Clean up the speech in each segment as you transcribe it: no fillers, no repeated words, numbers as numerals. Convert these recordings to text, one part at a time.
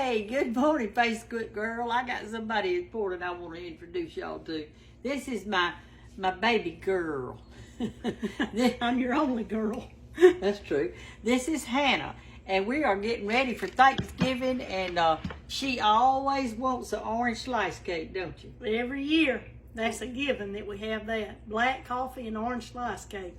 Hey, good morning, Facebook girl. I got somebody important I want to introduce y'all to. This is my baby girl. I'm your only girl. That's true. This is Hannah, and we are getting ready for Thanksgiving, and she always wants an orange slice cake, don't you? Every year, that's a given that we have that. Black coffee and orange slice cake.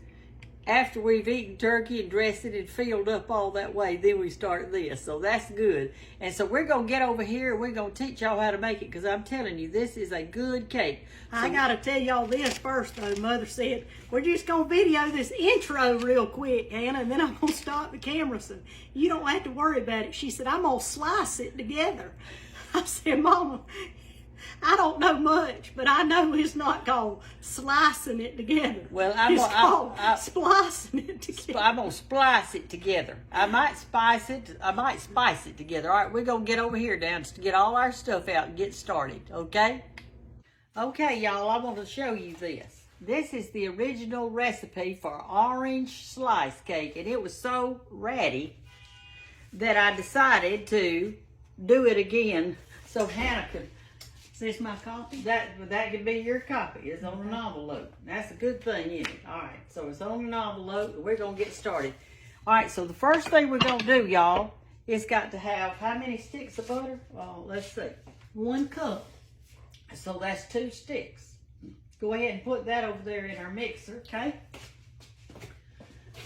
After we've eaten turkey and dressed it and filled up all that way, then we start this. So that's good. And so we're going to get over here and we're going to teach y'all how to make it, because I'm telling you, this is a good cake. So, I got to tell y'all this first, though. Mother said, we're just going to video this intro real quick, Hannah, and then I'm going to stop the camera so you don't have to worry about it. She said, I'm going to slice it together. I said, Mama, I don't know much, but I know it's not called slicing it together. Well, it's called splicing it together. I'm going to splice it together. I might spice it together. All right, we're going to get over here now to get all our stuff out and get started, okay? Okay, y'all, I want to show you this. This is the original recipe for orange slice cake, and it was so ratty that I decided to do it again so Hannah could. Is this my copy? That could be your copy. It's on an envelope. That's a good thing, isn't it? All right, so it's on an envelope. We're going to get started. All right, so the first thing we're going to do, y'all, is got to have how many sticks of butter? Well, let's see. 1 cup. So that's 2 sticks. Go ahead and put that over there in our mixer, okay?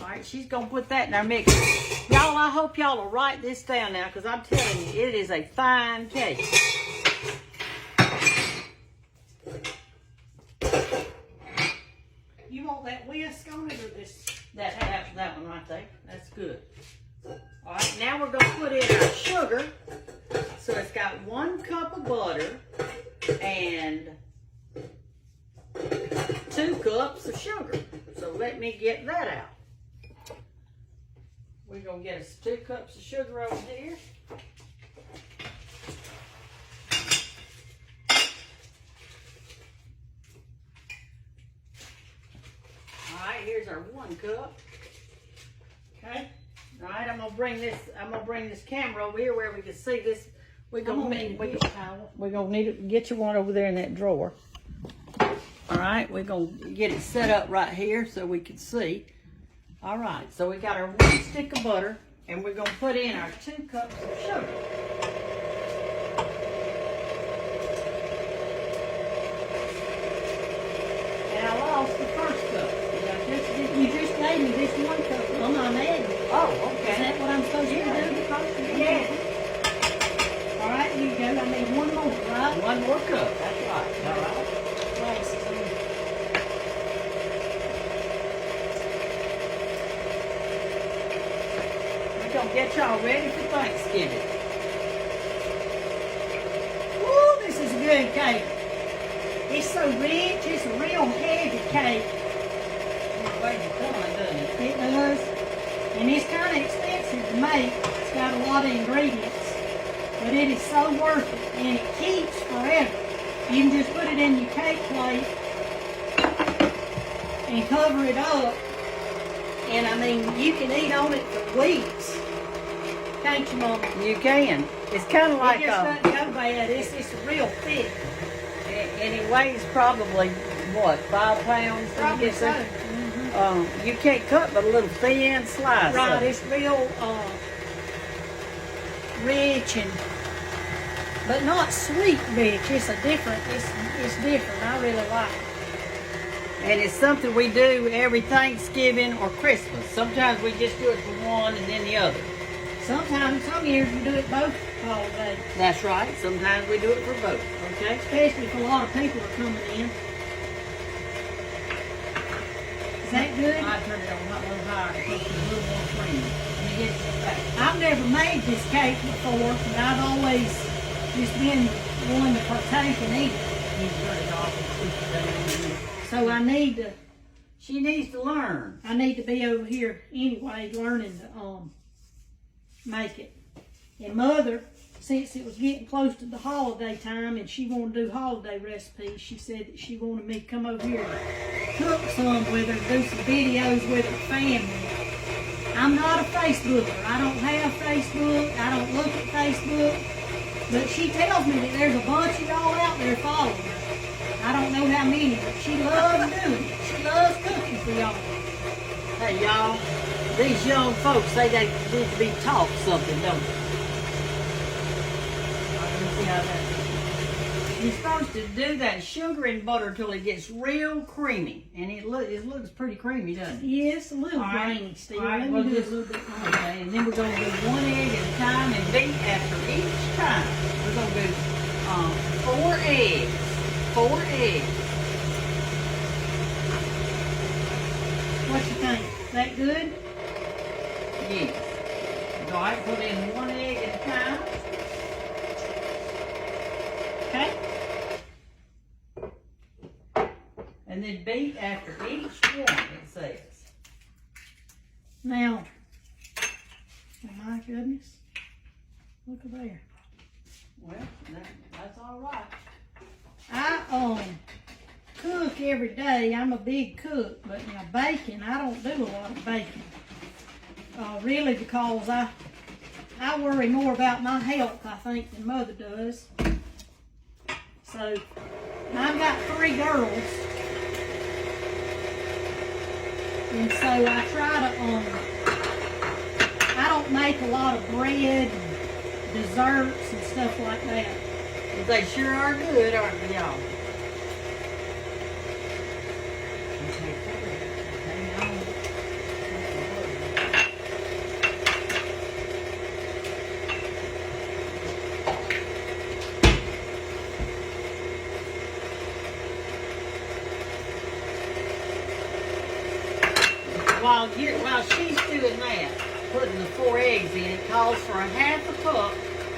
All right, she's going to put that in our mixer. Y'all, I hope y'all will write this down now, because I'm telling you, it is a fine cake. You want that whisk on it or this? That one right there. That's good. All right, now we're going to put in our sugar. So it's got 1 cup of butter and 2 cups of sugar. So let me get that out. We're going to get us 2 cups of sugar over here. Here's our 1 cup. Okay. All right, I'm gonna bring this camera over here where we can see this. We're gonna need to get you one over there in that drawer. All right, we're gonna get it set up right here so we can see. All right, so we got our 1 stick of butter, and we're gonna put in our 2 cups of sugar. And I lost the first cup. You just gave me this 1 cup. I'm not adding. Oh, okay. Is that what I'm supposed to do? Yeah. All right, here you go. I need 1 more, right? 1 more cup. That's right. All right. Glasses on. We're going to get y'all ready for Thanksgiving. Ooh, this is a good cake. It's so rich. It's a real heavy cake. It does. And it's kind of expensive to make. It's got a lot of ingredients. But it is so worth it. And it keeps forever. You can just put it in your cake plate and cover it up. And I mean, you can eat on it for weeks. Can't you, Mama? You can. It's kind of like it just doesn't go bad. It's real thick. And it weighs probably, what, 5 pounds? Probably so. You can't cut but a little thin slice. Right, it's real rich but not sweet rich. It's different. I really like it. And it's something we do every Thanksgiving or Christmas. Sometimes we just do it for one and then the other. Sometimes, some years we do it both holidays. That's right. Sometimes we do it for both. Okay. Especially if a lot of people are coming in. Is that good? I turn it on a little higher to put a little more cream. Let me get it back. I've never made this cake before, but I've always just been one to partake and eat it. You turn it off and push it down. So She needs to learn. I need to be over here anyway, learning to make it. And Mother, since it was getting close to the holiday time and she wanted to do holiday recipes, she said that she wanted me to come over here and cook some with her, do some videos with her family. I'm not a Facebooker. I don't have Facebook. I don't look at Facebook. But she tells me that there's a bunch of y'all out there following her. I don't know how many, but she loves doing it. She loves cooking for y'all. Hey, y'all, these young folks, they need to be taught something, don't they? Let me see how that is. You're supposed to do that sugar and butter till it gets real creamy. And it looks pretty creamy, doesn't it? Yes, a little All right. grainy still. All right, Let well, me do a just- little bit more. Okay, and then we're going to do 1 egg at a time and beat after each time. We're going to do 4 eggs. 4 eggs. What you think? That good? Yes. All right, put in 1 egg at a time. Okay? And then beat after each one, it says. Now, oh my goodness. Look at there. Well, that's all right. I cook every day. I'm a big cook, but now baking, I don't do a lot of baking. Really, because I worry more about my health, I think, than Mother does. So, I've got 3 girls, and so I try to, I don't make a lot of bread and desserts and stuff like that. But they sure are good, aren't they, y'all? While she's doing that, putting the 4 eggs in, it calls for a 1/2 cup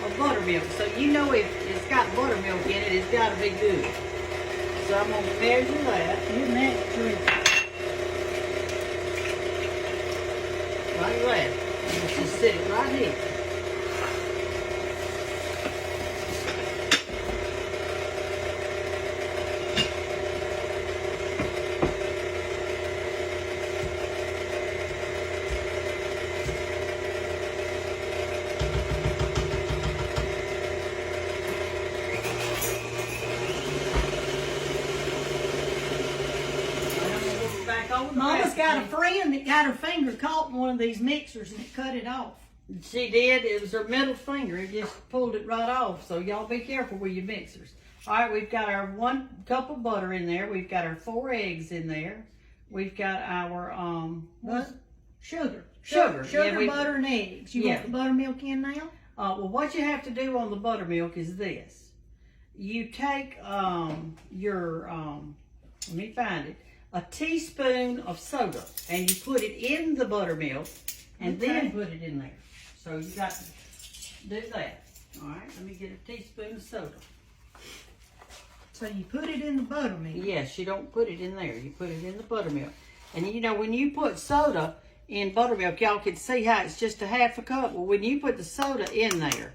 of buttermilk. So you know if it's got buttermilk in it, it's got to be good. So I'm going to measure that. Isn't that true? Like that. And just sit it right here. Mama's got a friend that got her finger caught in one of these mixers and it cut it off. She did. It was her middle finger. It just pulled it right off. So y'all be careful with your mixers. All right, we've got our 1 cup of butter in there. We've got our 4 eggs in there. We've got our What? Sugar. Sugar. Sugar, Yeah, butter, and eggs. You want the buttermilk in now? well, what you have to do on the buttermilk is this. You take let me find it, a teaspoon of soda, and you put it in the buttermilk, and then put it in there. So you got to do that. All right, let me get a teaspoon of soda. So you put it in the buttermilk. Yes, you don't put it in there. You put it in the buttermilk. And you know, when you put soda in buttermilk, y'all can see how it's just a 1/2 cup. Well, when you put the soda in there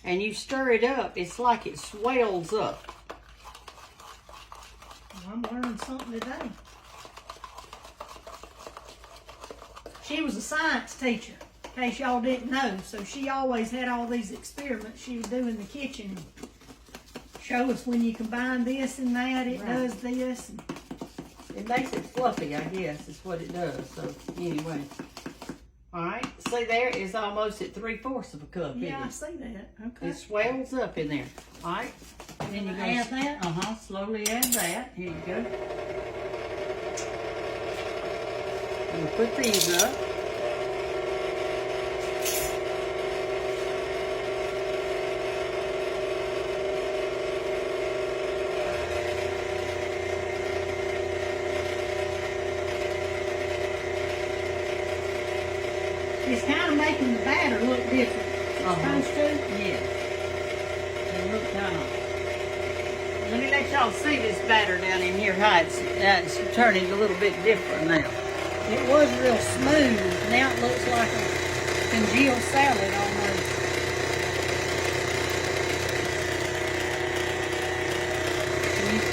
and you stir it up, it's like it swells up. Well, I'm learning something today. She was a science teacher, in case y'all didn't know. So she always had all these experiments she would do in the kitchen. Show us when you combine this and that, it does this. It makes it fluffy, I guess, is what it does. So, anyway. All right. See, there is almost at 3/4 of a cup. Yeah, I see that. Okay. It swells up in there. All right. And then you add that? Slowly add that. Here you go. And put these up. It's kind of making the batter look different. It's supposed to? Yes. It look kind of. Let me let y'all see this batter down in here, how it's turning a little bit different now. It was real smooth. Now it looks like a congealed salad almost.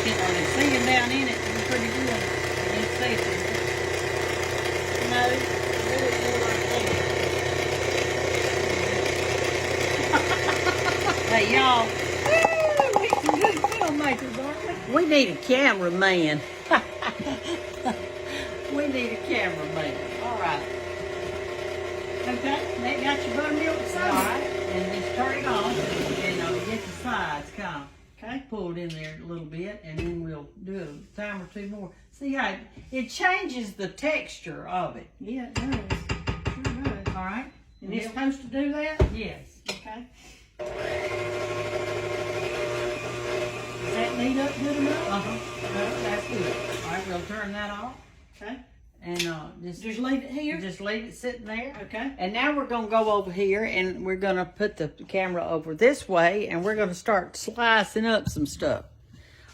You can see it down in it. It's pretty good. You can see it. No, do it more like that. But y'all, We're some good filmmakers, aren't we? we need a cameraman. We need a cameraman. All right. Okay, that got your buttermilk All soda. right. And just turn it on and get the sides kind of pulled in there a little bit, and then we'll do a time or two more. See how it changes the texture of it. Yeah, it does. Sure does. All right. And it's supposed to do that? Yes. Okay. Does that knead up good enough? That's good. All right, we'll turn that off. Okay. And Just leave it here? just leave it sitting there. Okay. And now we're going to go over here and we're going to put the camera over this way and we're going to start slicing up some stuff.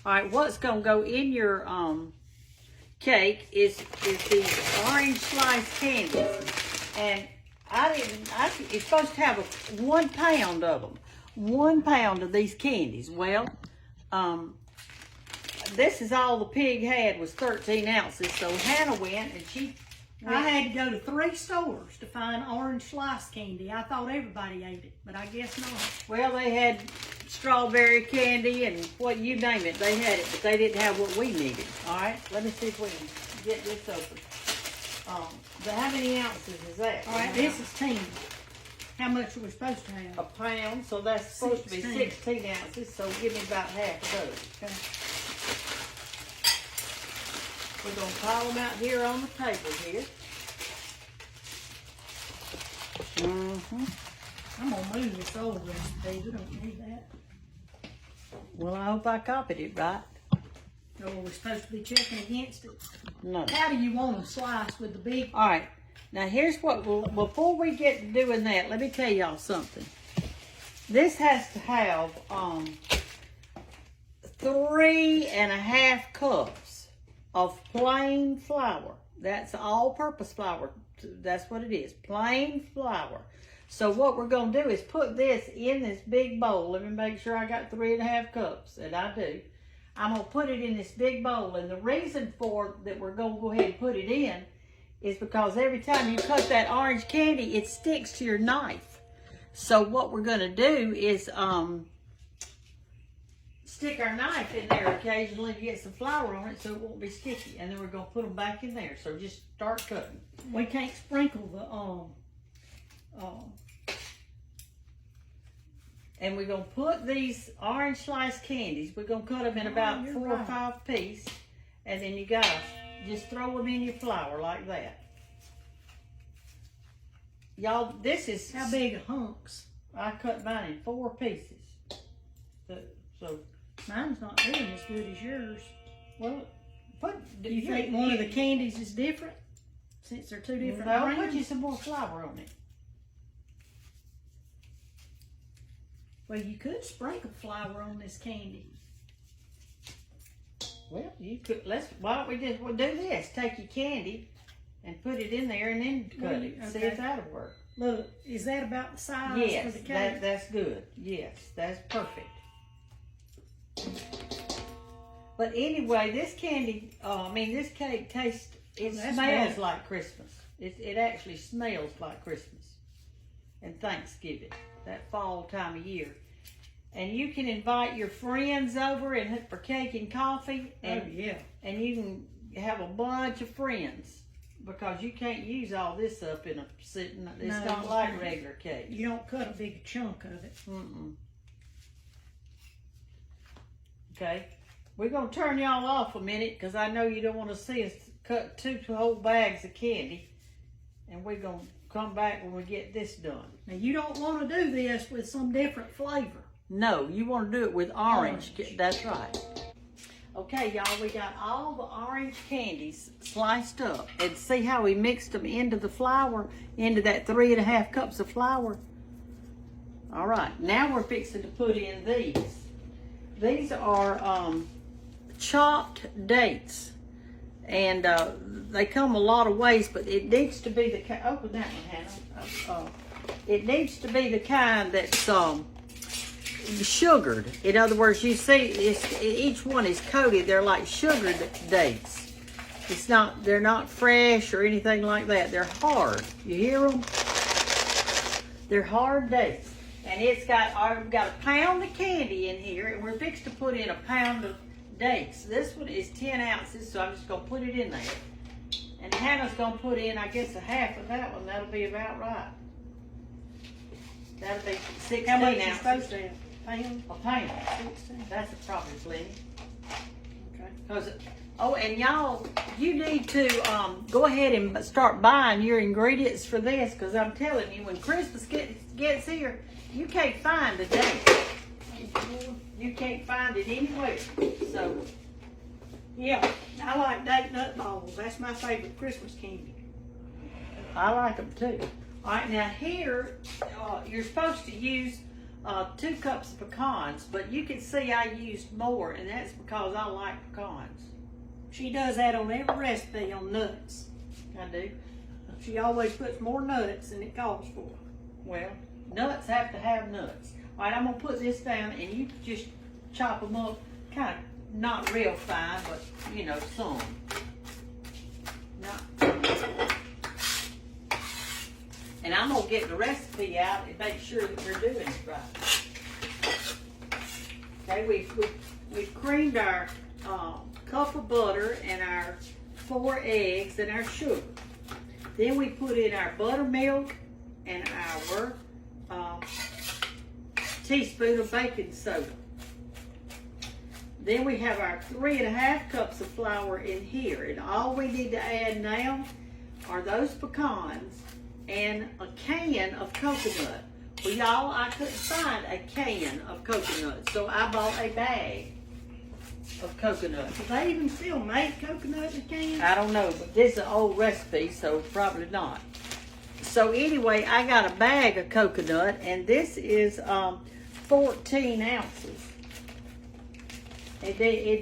All right, what's going to go in your cake is these orange sliced candies. And it's supposed to have 1 pound of them. 1 pound of these candies. Well, this is all the pig had was 13 ounces. So Hannah went and I had to go to 3 stores to find orange slice candy. I thought everybody ate it, but I guess not. well, they had strawberry candy and what you name it, they had it, but they didn't have what we needed. All right, let me see if we can get this open. But how many ounces is that? All right, this is 10. How much are we supposed to have? A pound, so that's supposed to be 16 ounces, so give me about half of those. Okay. We're going to pile them out here on the table here. I'm going to move this old recipe. We don't need that. Well, I hope I copied it right. Oh, we're supposed to be checking against it. No. How do you want them sliced with the big? All right. Now, here's what before we get to doing that, let me tell y'all something. This has to have 3.5 cups of plain flour. That's all-purpose flour. That's what it is, plain flour. So what we're going to do is put this in this big bowl. Let me make sure I got 3.5 cups, and I do. I'm going to put it in this big bowl, and the reason for that we're going to go ahead and put it in is because every time you cut that orange candy, it sticks to your knife. So what we're going to do is stick our knife in there occasionally to get some flour on it so it won't be sticky. And then we're going to put them back in there. So just start cutting. We can't sprinkle the and we're going to put these orange sliced candies, we're going to cut them in about 4 or 5 pieces. And then you got to just throw them in your flour like that. Y'all, this is... how big are hunks? I cut mine in 4 pieces. So mine's not doing as good as yours. well, Do you think one of the candies is different? Since they're 2 different no, brands? put you some more flour on it. Well, you could sprinkle flour on this candy. Well, you could. Why don't we just do this? Take your candy and put it in there, and then cut it. Okay. See if that'll work. Look, is that about the size Yes, for the cake? that's good. Yes, that's perfect. But anyway, this candy, this cake tastes. It That's smells better. like Christmas. It actually smells like Christmas and Thanksgiving, that fall time of year. And you can invite your friends over and for cake and coffee. And, oh, yeah. And you can have a bunch of friends because you can't use all this up in a sitting. It's No, not like regular cake. You don't cut a big chunk of it. Mm-mm. Okay. We're going to turn y'all off a minute because I know you don't want to see us cut 2 whole bags of candy. And we're going to come back when we get this done. Now, you don't want to do this with some different flavor. No, you want to do it with orange. That's right. Okay, y'all, we got all the orange candies sliced up. And see how we mixed them into the flour, into that 3.5 cups of flour? All right, now we're fixing to put in these. These are chopped dates. And they come a lot of ways, but it needs to be the kind, open that one, Hannah. It needs to be the kind that's sugared. In other words, you see, each one is coated. They're like sugared dates. They're not fresh or anything like that. They're hard. You hear them? They're hard dates. And it's got, we've got a pound of candy in here, and we're fixed to put in a pound of dates. This one is 10 ounces, so I'm just gonna put it in there. And Hannah's gonna put in, I guess, a half of that one. That'll be about right. That'll be 16 How much ounces. is supposed to have? Pound? A pound. 16. That's probably plenty. Okay. Cause, oh, and y'all, you need to go ahead and start buying your ingredients for this, because I'm telling you, when Christmas gets here, you can't find a date. You can't find it anywhere. So, Yeah, I like date nut balls. That's my favorite Christmas candy. I like them too. All right, now here, you're supposed to use 2 cups of pecans, but you can see I used more, and that's because I like pecans. She does that on every recipe on nuts. I do. She always puts more nuts than it calls for. Well, nuts have to have nuts. All right, I'm gonna put this down, and you just chop them up, kind of not real fine, but you know, some. And I'm gonna get the recipe out and make sure that we're doing it right. Okay, we've creamed our cup of butter and our 4 eggs and our sugar. Then we put in our buttermilk and our teaspoon of baking soda. Then we have our 3½ cups of flour in here, and all we need to add now are those pecans and a can of coconut. Well, y'all, I couldn't find a can of coconut, so I bought a bag of coconut. Do they even still make coconut in cans? I don't know, but this is an old recipe, so probably not. So anyway, I got a bag of coconut, and this is 14 ounces.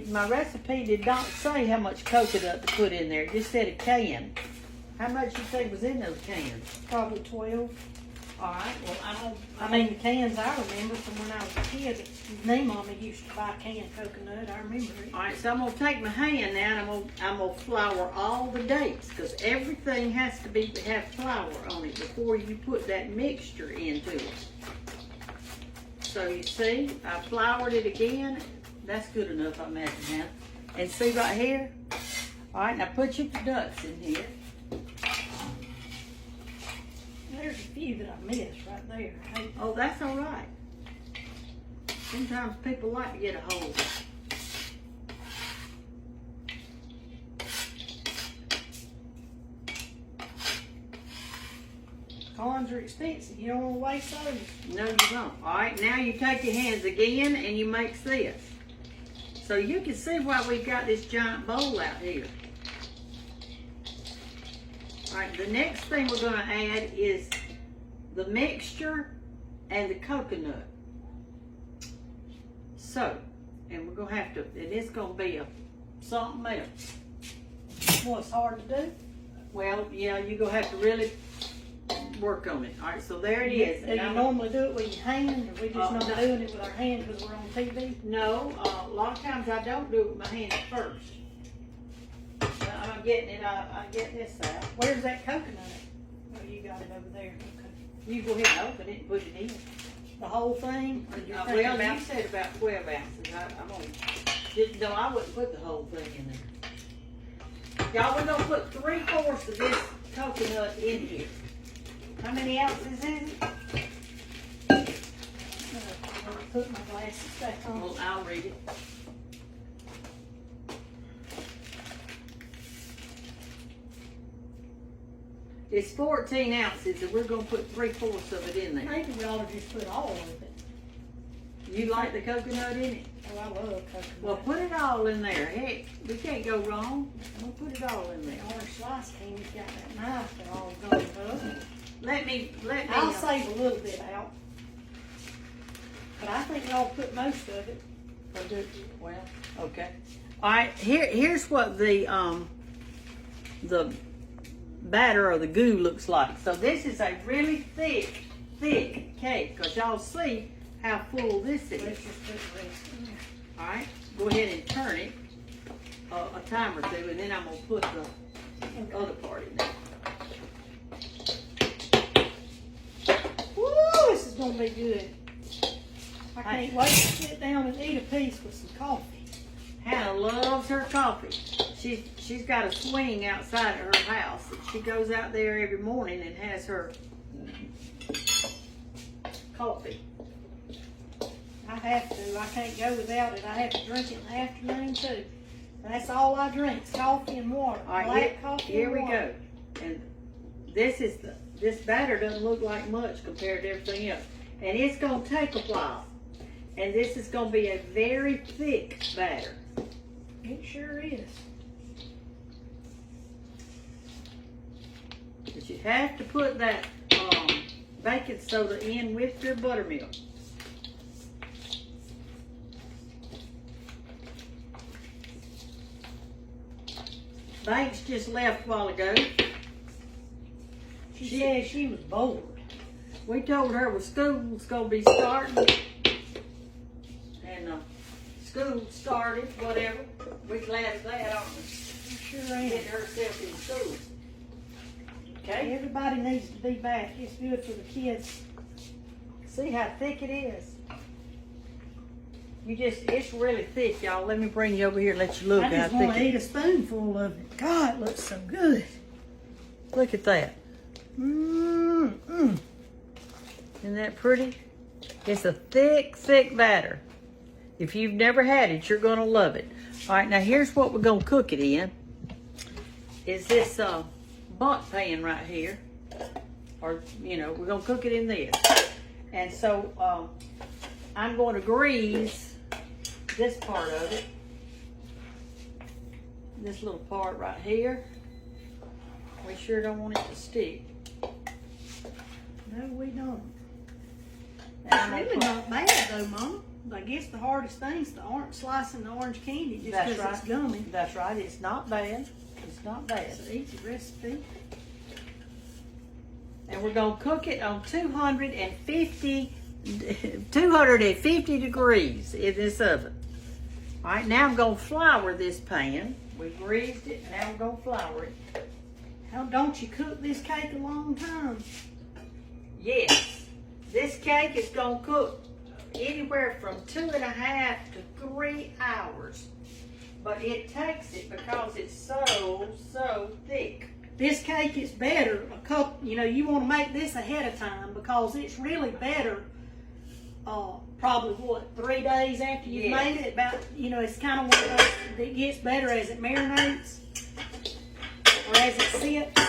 My recipe did not say how much coconut to put in there. It just said a can. How much you think was in those cans? Probably 12. All right, well, I mean, the cans I remember from when I was a kid, me mama used to buy canned coconut. I remember it. All right, so I'm gonna take my hand now and I'm gonna flour all the dates, because everything has to have flour on it before you put that mixture into it. So you see, I floured it again. That's good enough, I imagine, Hannah. And see right here? All right, now put your nuts in here. There's a few that I missed right there. Hey, Oh, that's all right. Sometimes people like to get a hold of it. Pecans are expensive. You don't want to waste those. No, you don't. All right, now you take your hands again and you mix this. So you can see why we've got this giant bowl out here. All right, the next thing we're gonna add is the mixture and the coconut. So, and we're gonna have to, and it's gonna be something else. Well, it's hard to do. Well, yeah, you're gonna have to really work on it. All right, so there it is. Do you normally do it with your hand, or we just not no. doing it with our hand because we're on TV? No, a lot of times I don't do it with my hands first. But I'm getting it, I get this out. Where's that coconut? Oh, you got it over there. Okay. You go ahead and open it and put it in. The whole thing? Or you're thinking Well, about- you said about 12 ounces. I'm gonna, no, I wouldn't put the whole thing in there. Y'all, we're gonna put 3/4 of this coconut in here. How many ounces is it? Put my glasses back on. Well, I'll read it. It's 14 ounces, and we're gonna put 3/4 of it in there. Maybe we ought to just put all of it. You like the coconut in it? Oh, I love coconut. Well, put it all in there. Heck, we can't go wrong. We'll put it all in there. The orange slice candy's got that knife that all goes up. Let me. I'll save a little bit out. But I think y'all put most of it. Well, okay. All right. Here's what the batter or the goo looks like. So this is a really thick cake, because y'all see how full this is. Let's just put the rest in there. All right. Go ahead and turn it a time or two, and then I'm gonna put the other part in there. Woo! This is gonna be good. I can't wait to sit down and eat a piece with some coffee. Hannah loves her coffee. She's got a swing outside of her house. She goes out there every morning and has her coffee. I have to. I can't go without it. I have to drink it in the afternoon too. That's all I drink, is coffee and water. All right, Black coffee here and we water. go. And this batter doesn't look like much compared to everything else. And it's gonna take a while. And this is gonna be a very thick batter. It sure is. But you have to put that baking soda in with your buttermilk. Banks just left a while ago. She said she was bored. We told her well, school's gonna be starting, and school started, whatever. We're glad of that, aren't we? Sure Getting is. herself in school. Okay. Everybody needs to be back. It's good for the kids. See how thick it is. It's really thick, y'all. Let me bring you over here and let you look I how just thick want to it eat a spoonful of it. God, it looks so good. Look at that. Isn't that pretty? It's a thick, thick batter. If you've never had it, you're gonna love it. All right, now here's what we're gonna cook it in. Is this bundt pan right here, or we're gonna cook it in this. And so I'm going to grease this part of it. This little part right here. We sure don't want it to stick. No, we don't. And I'm It's gonna really put- not bad though, Mama. I guess the hardest thing's the orange slicing the orange candy just That's because it's right. gummy. That's right. It's not bad. It's not bad. It's an easy recipe. And we're going to cook it on 250 degrees in this oven. All right, now I'm going to flour this pan. We greased it, and now we're going to flour it. How don't you cook this cake a long time? Yes, this cake is going to cook anywhere from 2.5 to 3 hours. But it takes it because it's so thick. This cake is better you want to make this ahead of time because it's really better probably 3 days after you've Yes. made it. It's kind of one of those that gets better as it marinates or as it sits.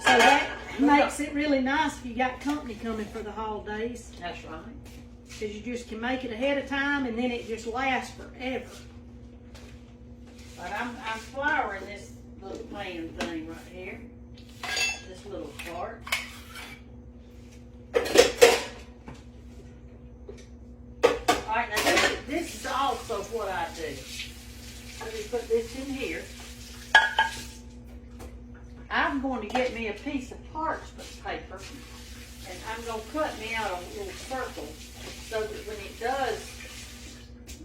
So that makes it really nice if you got company coming for the holidays, That's right. because you just can make it ahead of time and then it just lasts forever. But I'm flouring this little pan thing right here. This little part. Alright, now this is also what I do. Let me put this in here. I'm going to get me a piece of parchment paper, and I'm going to cut me out a little circle so that when it does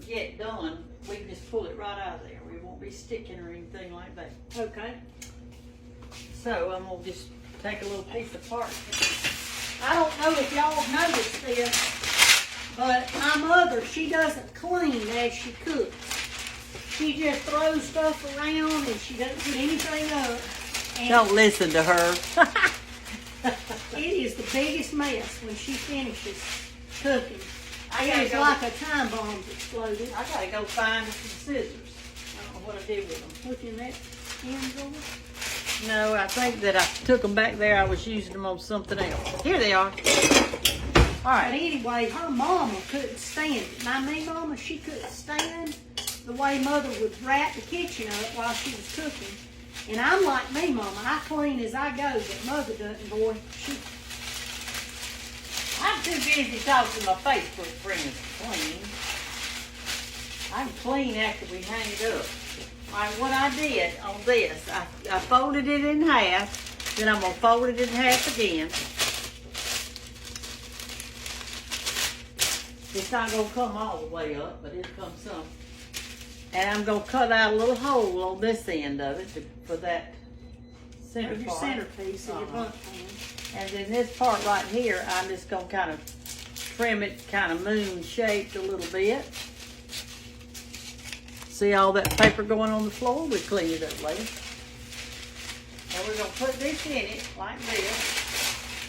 get done, we can just pull it right out of there. We won't be sticking or anything like that. Okay. So I'm going to just take a little piece of parchment. I don't know if y'all have noticed this, but my mother, she doesn't clean as she cooks. She just throws stuff around and she doesn't put anything up. And Don't listen to her. it is the biggest mess when she finishes cooking. I gotta It's go- like a time bomb exploded. I gotta go find some scissors. I don't know what I did with them. Look in that end drawer. No, I think that I took them back there. I was using them on something else. Here they are. All But right. anyway, her mama couldn't stand it. My me mama, she couldn't stand the way mother would wrap the kitchen up while she was cooking. And I'm like me mama, I clean as I go, but mother doesn't, boy. I'm too busy talking to my Facebook friends to clean. I can clean after we hang it up. All right, what I did on this, I folded it in half. Then I'm going to fold it in half again. It's not going to come all the way up, but it'll come some. And I'm going to cut out a little hole on this end of it for that center Your part. centerpiece of your Uh-huh. bundt pan. And then this part right here, I'm just going to kind of trim it kind of moon shaped a little bit. See all that paper going on the floor? We clean it up later. And we're gonna put this in it like this.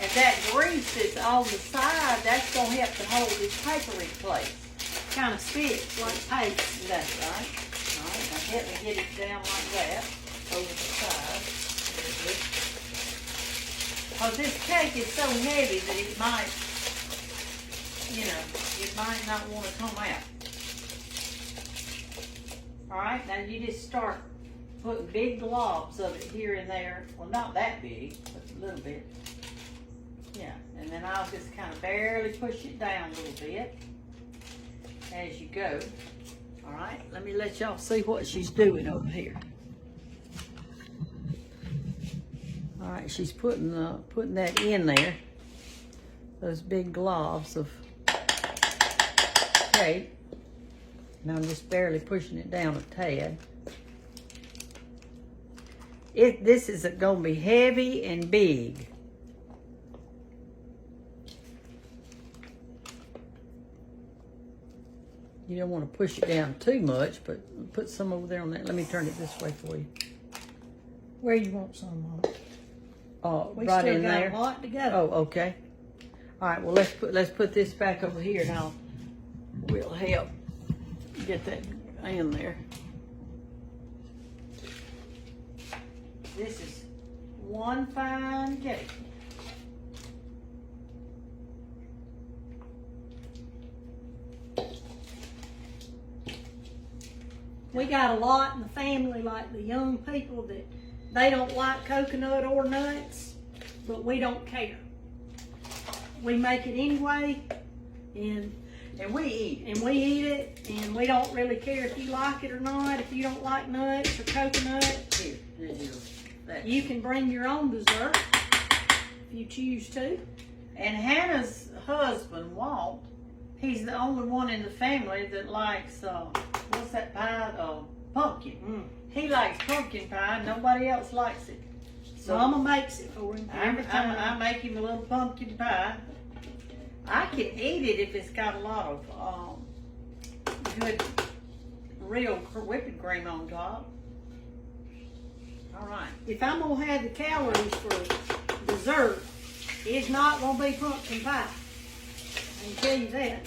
And that grease that's on the side, that's gonna help to hold this paper in place. Kind of sticks like paste. That's right. All right, now help me get it down like that over the side. Because this cake is so heavy that it might, it might not want to come out. All right, now you just start putting big globs of it here and there. Well, not that big, but a little bit. Yeah, and then I'll just kind of barely push it down a little bit as you go. All right, let me let y'all see what she's doing over here. All right, she's putting that in there. Those big globs of cake. And I'm just barely pushing it down a tad. This is going to be heavy and big. You don't want to push it down too much, but put some over there on that. Let me turn it this way for you. Where you want some, Mama? We right still in got there. a lot to go. Oh, okay. All right. Well, let's put this back over here, and we'll help get that in there. This is one fine cake. We got a lot in the family, like the young people, that they don't like coconut or nuts, but we don't care. We make it anyway, and we eat it, and we don't really care if you like it or not. If you don't like nuts or coconut, you can bring your own dessert if you choose to. And Hannah's husband, Walt, he's the only one in the family that likes, what's that pie? Pumpkin. He likes pumpkin pie. Nobody else likes it. So Mama makes it for him every time. I make him a little pumpkin pie. I can eat it if it's got a lot of good, real whipping cream on top. All right. If I'm going to have the calories for dessert, it's not going to be pumpkin pie. I can tell you that.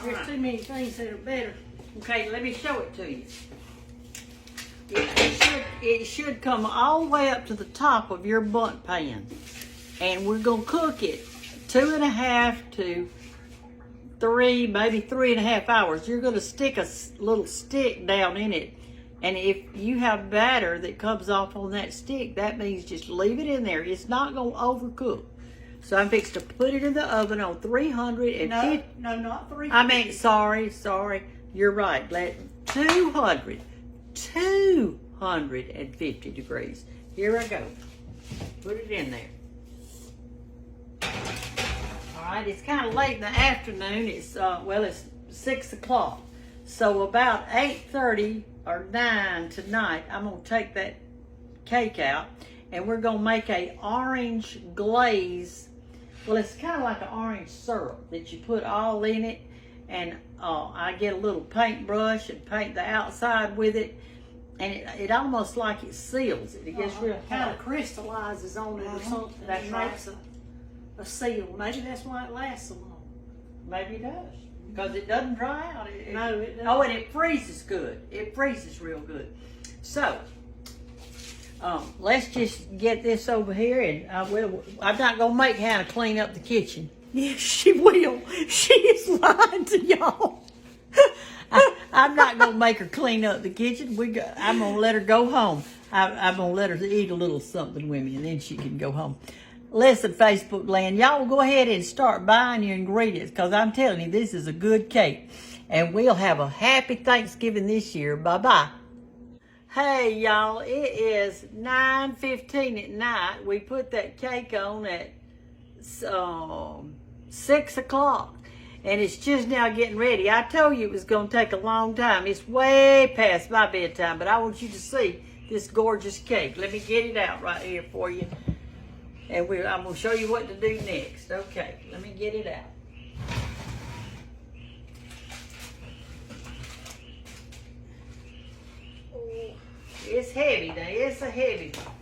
There's too many things that are better. Okay, let me show it to you. It should come all the way up to the top of your bundt pan. And we're going to cook it 2.5 to 3, maybe 3.5 hours. You're going to stick a little stick down in it. And if you have batter that comes off on that stick, that means just leave it in there. It's not going to overcook. So I'm fixing to put it in the oven on 350. No, not 350. I mean, sorry. You're right. 250 degrees. Here I go. Put it in there. All right, it's kind of late in the afternoon. It's, it's 6 o'clock. So about 8:30 or 9 tonight, I'm going to take that cake out, and we're going to make a orange glaze. Well, it's kind of like an orange syrup that you put all in it, and I get a little paintbrush and paint the outside with it, and it almost like it seals it. It gets real hard. Kind of crystallizes on it or something. That's right. Makes a seal. Maybe that's why it lasts so long. Maybe it does. Because it doesn't dry out. No, it doesn't. Oh, and it freezes good. It freezes real good. So, let's just get this over here, and I'm not going to make Hannah clean up the kitchen. Yes, she will. She is lying to y'all. I'm not going to make her clean up the kitchen. I'm going to let her go home. I'm going to let her eat a little something with me, and then she can go home. Listen, Facebook land, y'all go ahead and start buying your ingredients, because I'm telling you, this is a good cake. And we'll have a happy Thanksgiving this year. Bye-bye. Hey, y'all, it is 9:15 at night. We put that cake on at 6 o'clock. And it's just now getting ready. I told you it was going to take a long time. It's way past my bedtime, but I want you to see this gorgeous cake. Let me get it out right here for you. And I'm going to show you what to do next. Okay, let me get it out. heavy now. It's a heavy one.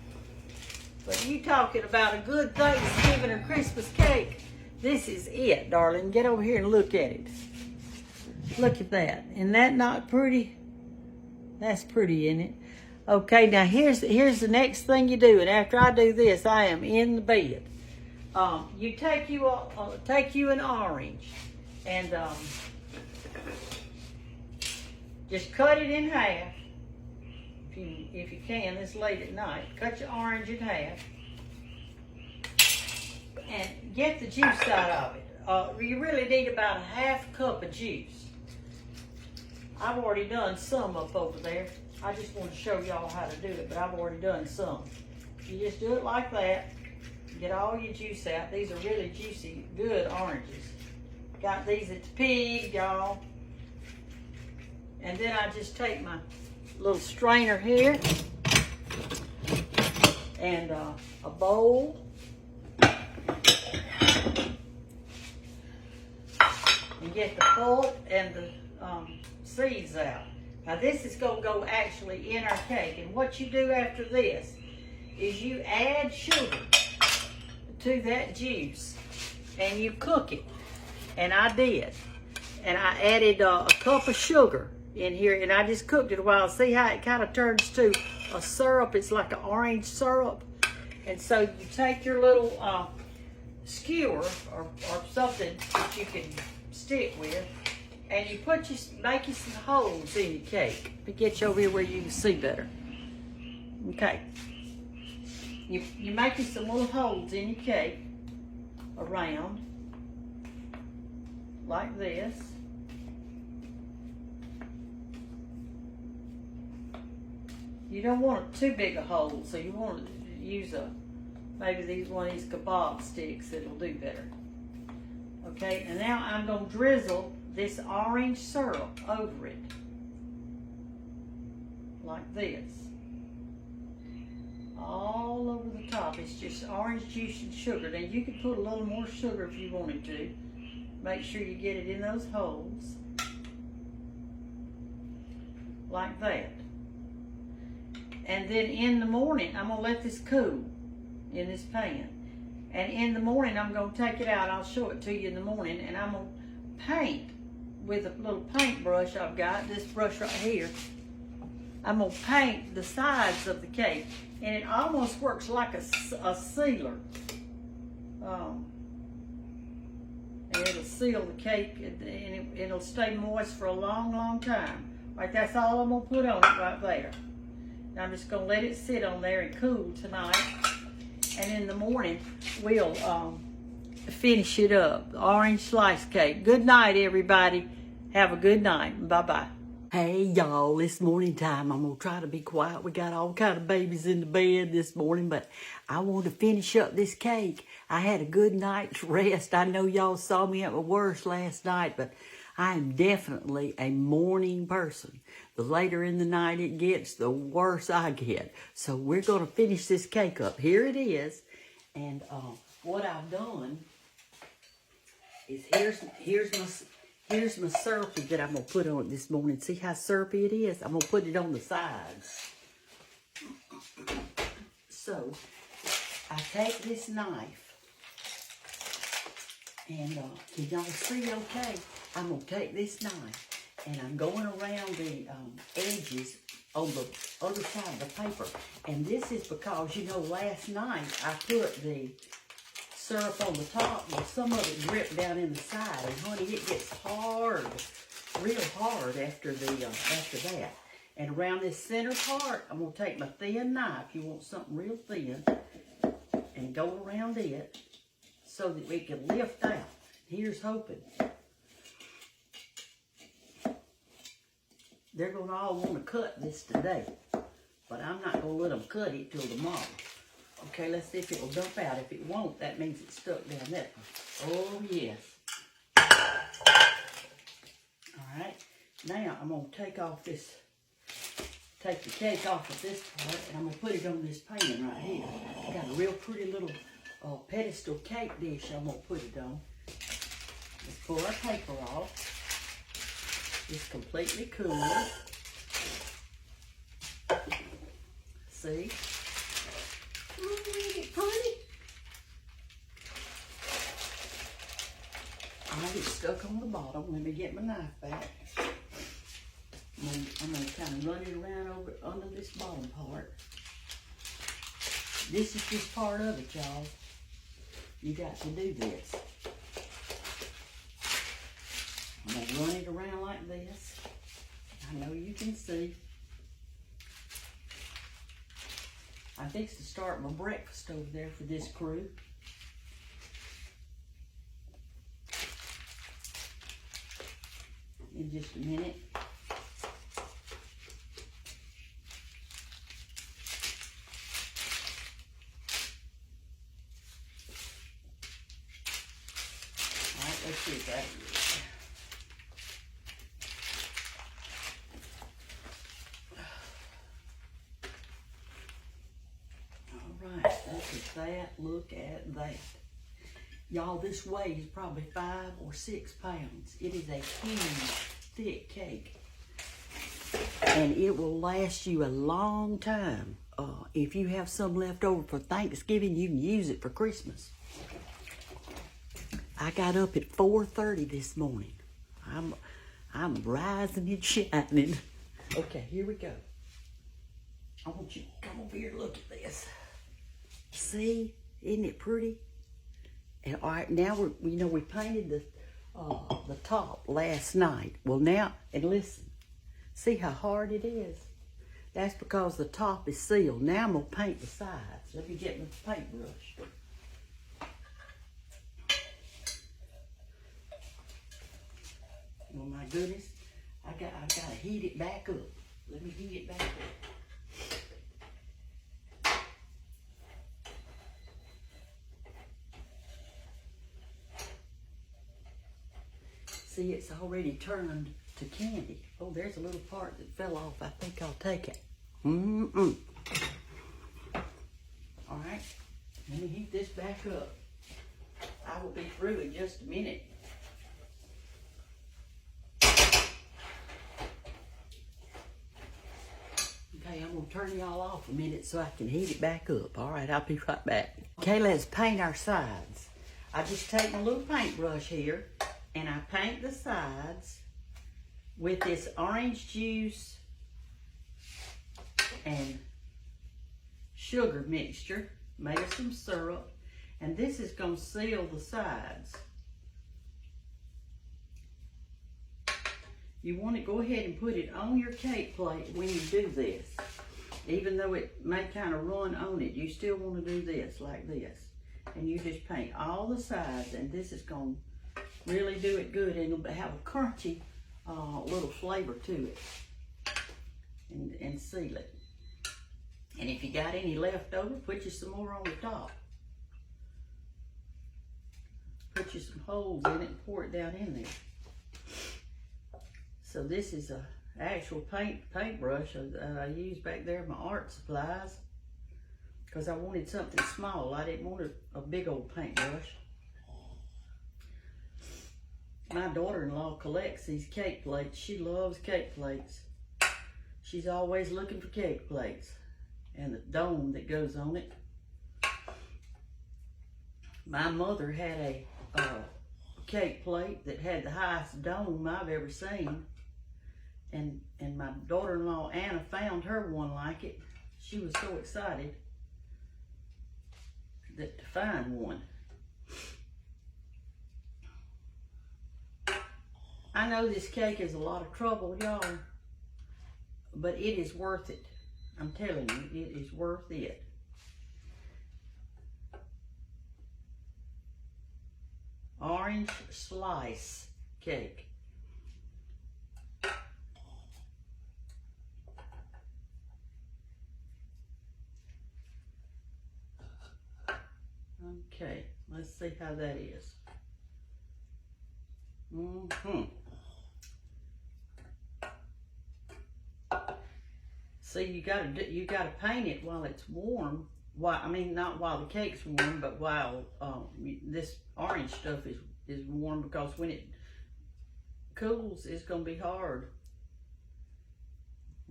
But you talking about a good Thanksgiving or Christmas cake. This is it, darling. Get over here and look at it. Look at that. Isn't that not pretty? That's pretty, isn't it? Okay, now here's the next thing you do. And after I do this, I am in the bed. You take you an orange and just cut it in half. If you can, this late at night. Cut your orange in half and get the juice out of it. You really need about a half cup of juice. I've already done some up over there. I just want to show y'all how to do it, but I've already done some. You just do it like that. Get all your juice out. These are really juicy, good oranges. Got these at the pig, y'all. And then I just take my little strainer here and a bowl. And get the pulp and the seeds out. Now this is going to go actually in our cake. And what you do after this is you add sugar to that juice and you cook it. And I did. And I added a cup of sugar in here and I just cooked it a while. See how it kind of turns to a syrup? It's like an orange syrup. And so you take your little skewer or something that you can stick with, and you make you some holes in your cake. Let me get you over here where you can see better. Okay. You make you some little holes in your cake around like this. You don't want too big a hole, so you want to use maybe one of these kebab sticks that'll do better. Okay, and now I'm going to drizzle this orange syrup over it. Like this. All over the top. It's just orange juice and sugar. Now you could put a little more sugar if you wanted to. Make sure you get it in those holes. Like that. And then in the morning, I'm going to let this cool in this pan. And in the morning, I'm going to take it out. I'll show it to you in the morning. And I'm going to paint with a little paintbrush I've got. This brush right here. I'm going to paint the sides of the cake. And it almost works like a sealer. And it'll seal the cake. And it'll stay moist for a long, long time. Like that's all I'm going to put on it right there. Now I'm just going to let it sit on there and cool tonight. And in the morning, we'll finish it up. The orange slice cake. Good night, everybody. Have a good night. Bye-bye. Hey, y'all. It's morning time. I'm going to try to be quiet. We got all kind of babies in the bed this morning, but I want to finish up this cake. I had a good night's rest. I know y'all saw me at my worst last night, but I am definitely a morning person. The later in the night it gets, the worse I get. So we're going to finish this cake up. Here it is. And what I've done is here's my syrupy that I'm going to put on it this morning. See how syrupy it is? I'm going to put it on the sides. So I take this knife. And can y'all see okay? I'm going to take this knife. And I'm going around the edges on the other side of the paper. And this is because, you know, last night I put the syrup on the top. Well, some of it dripped down in the side. And honey, it gets hard, real hard after that. And around this center part, I'm going to take my thin knife. You want something real thin. And go around it so that we can lift out. Here's hoping. They're going to all want to cut this today. But I'm not going to let them cut it till tomorrow. Okay, let's see if it will dump out. If it won't, that means it's stuck down there. Oh, yes. Alright. Now, I'm going to take the cake off of this part. And I'm going to put it on this pan right here. I got a real pretty little pedestal cake dish I'm going to put it on. Let's pull our paper off. It's completely cool. see? Oh, ain't it pretty? I get stuck on the bottom. Let me get my knife back. I'm going to kind of run it around over under this bottom part. This is just part of it, y'all. You got to do this. I'm going to run it around like this. I know you can see. I fixed to start my breakfast over there for this crew. In just a minute. Alright, let's see if that is. Alright, look at that, look at that. Y'all, this weighs probably 5 or 6 pounds. It is a huge, thick cake. And it will last you a long time. If you have some left over for Thanksgiving, you can use it for Christmas. I got up at 4:30 this morning. I'm rising and shining. Okay, here we go. I want you to come over here and look at this. See? Isn't it pretty? And all right, now we painted the top last night. Well now, and listen, see how hard it is? That's because the top is sealed. Now I'm gonna paint the sides. Let me get my paintbrush. Oh my goodness, I gotta heat it back up. Let me heat it back up. See, it's already turned to candy. Oh, there's a little part that fell off. I think I'll take it. All right, let me heat this back up. I will be through in just a minute. Okay, I'm gonna turn y'all off a minute so I can heat it back up. All right, I'll be right back. Okay, let's paint our sides. I just take my little paintbrush here and I paint the sides with this orange juice and sugar mixture, made of some syrup, and this is gonna seal the sides. You want to go ahead and put it on your cake plate when you do this. Even though it may kind of run on it, you still want to do this, like this. And you just paint all the sides, and this is going to really do it good, and it'll have a crunchy little flavor to it. And seal it. And if you got any left over, put you some more on the top. Put you some holes in it and pour it down in there. So this is a actual paintbrush I used back there in my art supplies because I wanted something small. I didn't want a big old paintbrush. My daughter-in-law collects these cake plates. She loves cake plates. She's always looking for cake plates and the dome that goes on it. My mother had a cake plate that had the highest dome I've ever seen. And my daughter-in-law Anna found her one like it. She was so excited to find one. I know this cake is a lot of trouble, y'all, but it is worth it. I'm telling you, it is worth it. Orange slice cake. Okay, let's see how that is. See, you gotta paint it while it's warm. I mean, not while the cake's warm, but while this orange stuff is warm, because when it cools, it's gonna be hard.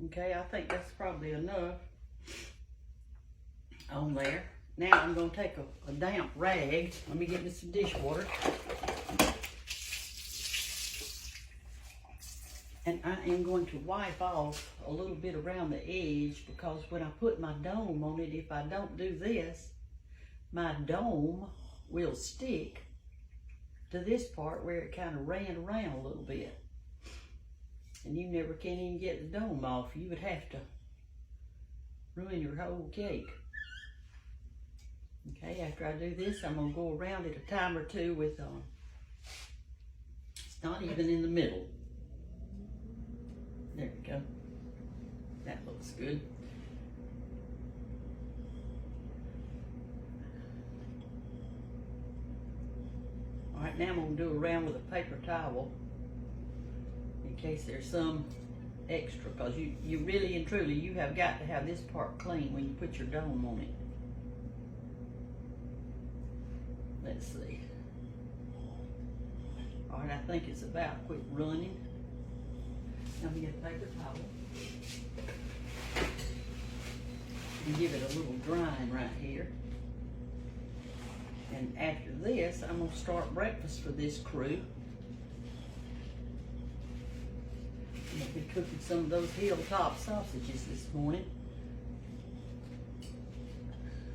Okay, I think that's probably enough. on there. Now I'm going to take a damp rag. Let me get me some dishwater. And I am going to wipe off a little bit around the edge, because when I put my dome on it, if I don't do this, my dome will stick to this part where it kind of ran around a little bit. And you never can even get the dome off. You would have to ruin your whole cake. Okay, after I do this, I'm going to go around it a time or two with, it's not even in the middle. There we go. That looks good. All right, now I'm going to do around with a paper towel in case there's some extra, because you really and truly, you have got to have this part clean when you put your dome on it. Let's see. All right, I think it's about quit running. Let me get a paper towel and give it a little drying right here. And after this, I'm going to start breakfast for this crew. I'm going to be cooking some of those hilltop sausages this morning.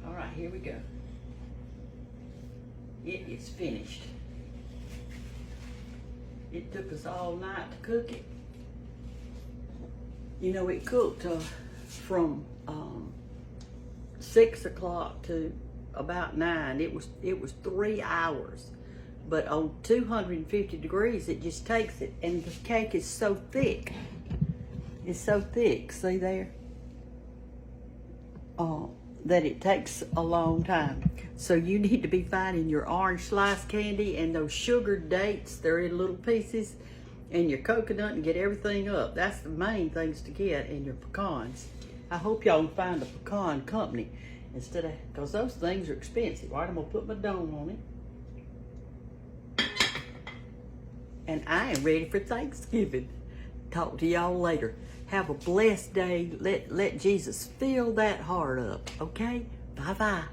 All right, here we go. It is finished. It took us all night to cook it. You know, it cooked from 6 o'clock to about 9. It was 3 hours, but on 250 degrees, it just takes it. And the cake is so thick. It's so thick. See there? That it takes a long time. So you need to be finding your orange slice candy and those sugared dates. They're in little pieces. And your coconut, and get everything up. That's the main things to get, and your pecans. I hope y'all can find a pecan company instead of, because those things are expensive. All right, I'm going to put my dome on it. And I am ready for Thanksgiving. Talk to y'all later. Have a blessed day. Let Jesus fill that heart up, okay? Bye-bye.